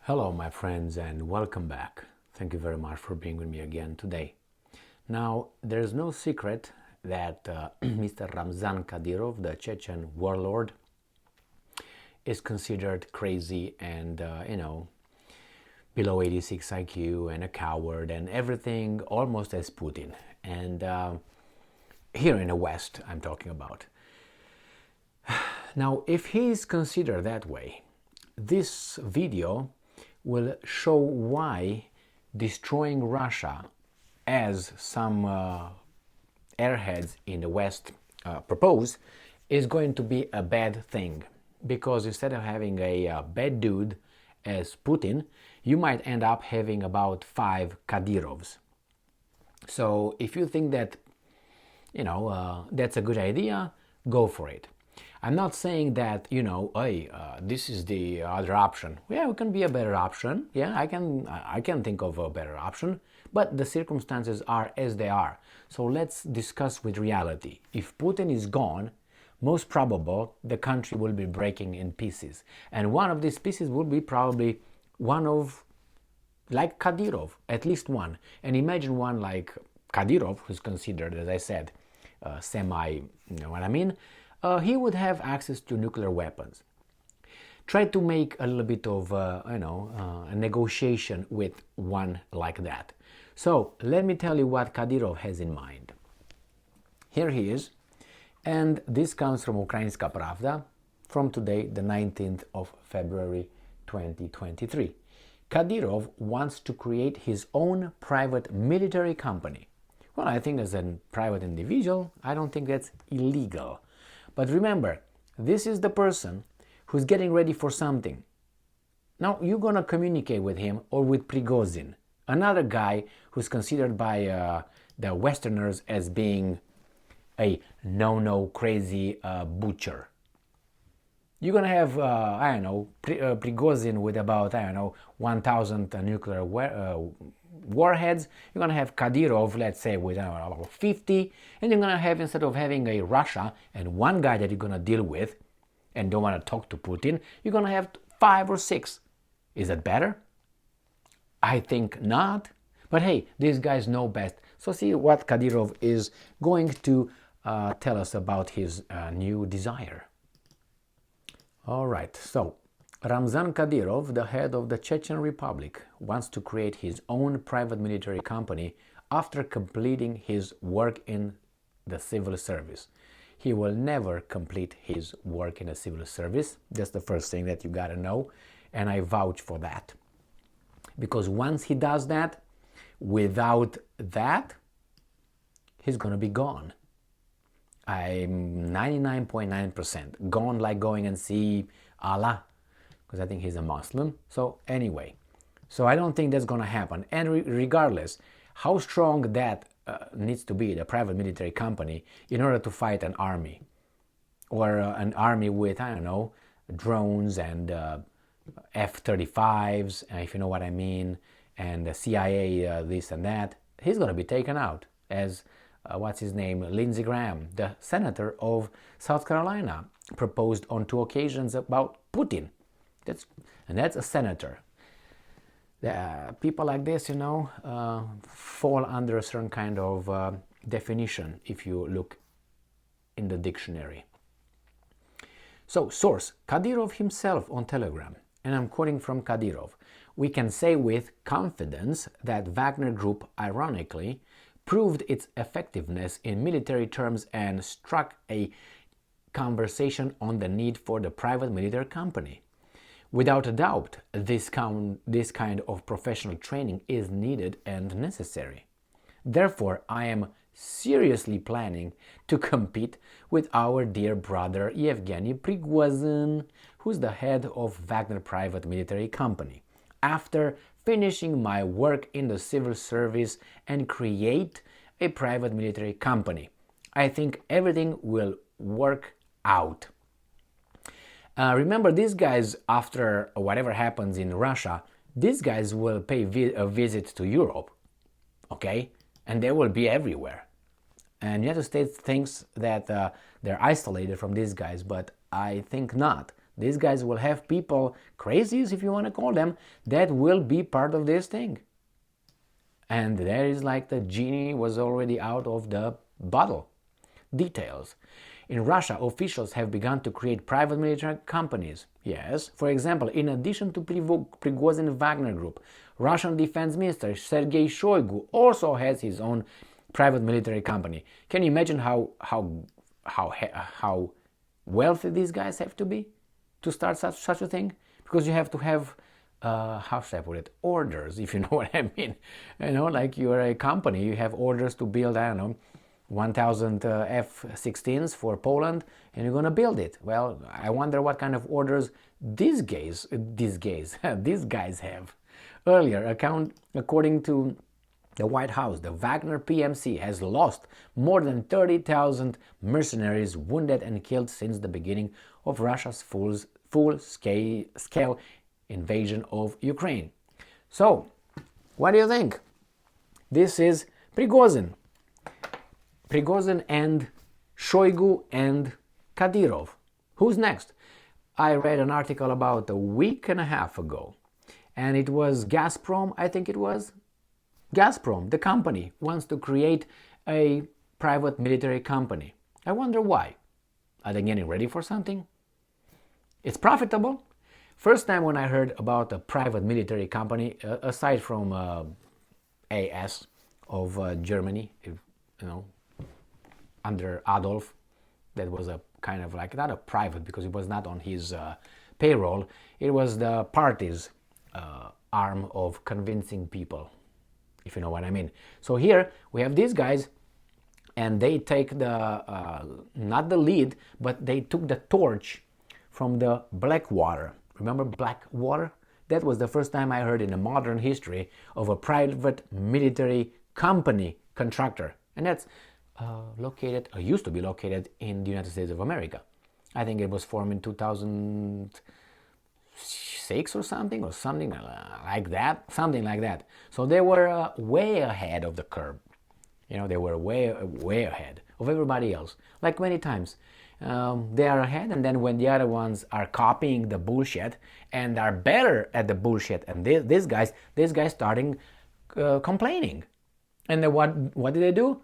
Hello, my friends, and welcome back. Thank you very much for being with me again today. Now, there's no secret that Mr. Ramzan Kadyrov, the Chechen warlord, is considered crazy and, below 86 IQ and a coward and everything almost as Putin. And here in the West, I'm talking about. Now, if he's considered that way, this video will show why destroying Russia, as some airheads in the West propose, is going to be a bad thing. Because instead of having a bad dude as Putin, you might end up having about 5 Kadyrovs. So if you think that, that's a good idea, go for it. I'm not saying that, this is the other option. Yeah, it can be a better option. Yeah, I can think of a better option. But the circumstances are as they are. So let's discuss with reality. If Putin is gone, most probable the country will be breaking in pieces. And one of these pieces will be probably one of, like Kadyrov, at least one. And imagine one like Kadyrov, who's considered, as I said, semi, he would have access to nuclear weapons. Try to make a little bit of, a negotiation with one like that. So let me tell you what Kadyrov has in mind. Here he is, and this comes from Ukrainska Pravda from today, the 19th of February 2023. Kadyrov wants to create his own private military company. Well, I think as a private individual, I don't think that's illegal. But remember, this is the person who's getting ready for something. Now, you're going to communicate with him or with Prigozhin, another guy who's considered by the Westerners as being a no-no crazy butcher. You're going to have, Prigozhin with about, 1,000 nuclear warheads. You're going to have Kadyrov, let's say, with about 50. And you're going to have, instead of having a Russia and one guy that you're going to deal with and don't want to talk to Putin, you're going to have 5 or 6. Is that better? I think not. But hey, these guys know best. So see what Kadyrov is going to tell us about his new desire. All right, so Ramzan Kadyrov, the head of the Chechen Republic, wants to create his own private military company after completing his work in the civil service. He will never complete his work in the civil service. That's the first thing that you gotta know, and I vouch for that. Because once he does that, without that, he's gonna be gone. I'm 99.9% gone, like going and see Allah, because I think he's a Muslim. So anyway, so I don't think that's going to happen. And regardless, how strong that needs to be, the private military company, in order to fight an army, or an army with, drones and F-35s, if you know what I mean, and the CIA, this and that, he's going to be taken out as what's his name, Lindsey Graham, the senator of South Carolina, proposed on 2 occasions about Putin. That's a senator. People like this, fall under a certain kind of definition if you look in the dictionary. So, source, Kadyrov himself on Telegram, and I'm quoting from Kadyrov. We can say with confidence that Wagner Group, ironically, proved its effectiveness in military terms and struck a conversation on the need for the private military company. Without a doubt, this kind of professional training is needed and necessary. Therefore, I am seriously planning to compete with our dear brother Yevgeny Prigozhin, who's the head of Wagner Private Military Company, after finishing my work in the civil service and create a private military company. I think everything will work out. Remember, these guys, after whatever happens in Russia, these guys will pay a visit to Europe, okay? And they will be everywhere. And the United States thinks that they're isolated from these guys, but I think not. These guys will have people, crazies if you want to call them, that will be part of this thing. And there is like the genie was already out of the bottle. Details. In Russia, officials have begun to create private military companies. Yes, for example, in addition to Prigozhin Wagner Group, Russian Defense Minister Sergei Shoigu also has his own private military company. Can you imagine how wealthy these guys have to be to start such a thing? Because you have to have how should I put it, orders, if you know what I mean. You know, like you're a company, you have orders to build, I don't know, 1,000 F-16s for Poland, and you're going to build it. Well, I wonder what kind of orders these guys have. Earlier, according to the White House, the Wagner PMC has lost more than 30,000 mercenaries wounded and killed since the beginning of Russia's full-scale invasion of Ukraine. So, what do you think? This is Prigozhin and Shoigu and Kadyrov. Who's next? I read an article about a week and a half ago, and it was Gazprom, I think it was. Gazprom, the company, wants to create a private military company. I wonder why. Are they getting ready for something? It's profitable. First time when I heard about a private military company, aside from AS of Germany, you know, under Adolf, that was a kind of like, not a private because it was not on his payroll, it was the party's arm of convincing people, if you know what I mean. So here we have these guys, and they take the, not the lead, but they took the torch from the Blackwater. Remember Blackwater? That was the first time I heard in the modern history of a private military company contractor. And that's used to be located in the United States of America. I think it was formed in 2006 or something like that. Something like that. So they were way ahead of the curve. You know, they were way ahead of everybody else. Like many times. They are ahead, and then when the other ones are copying the bullshit and are better at the bullshit, and these guys starting complaining. And then what do?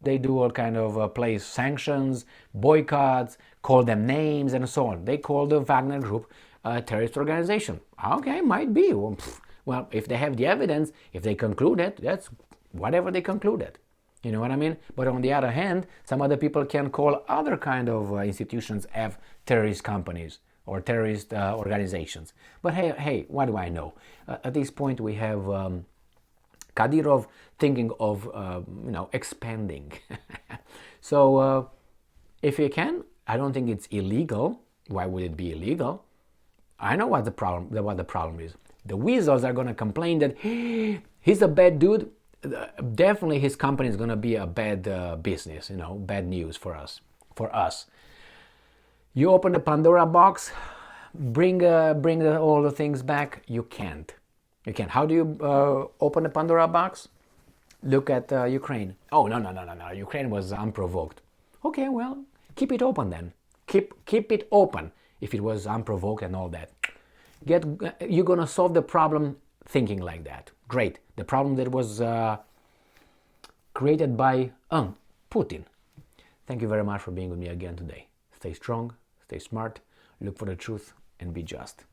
They do all kind of place sanctions, boycotts, call them names, and so on. They call the Wagner Group a terrorist organization. Okay, might be. Well, if they have the evidence, if they conclude it, that's whatever they concluded. You know what I mean? But on the other hand, some other people can call other kind of institutions as terrorist companies or terrorist organizations. But hey, what do I know? At this point, we have Kadyrov thinking of expanding. So if you can, I don't think it's illegal. Why would it be illegal? I know what the problem is. The weasels are going to complain that he's a bad dude. Definitely his company is going to be a bad business, bad news for us. You open the Pandora box, bring all the things back. You can't. How do you open the Pandora box? Look at Ukraine. Oh, no. Ukraine was unprovoked. Okay, well, keep it open then. Keep it open if it was unprovoked and all that. You're going to solve the problem thinking like that. Great. The problem that was created by Putin. Thank you very much for being with me again today. Stay strong, stay smart, look for the truth, and be just.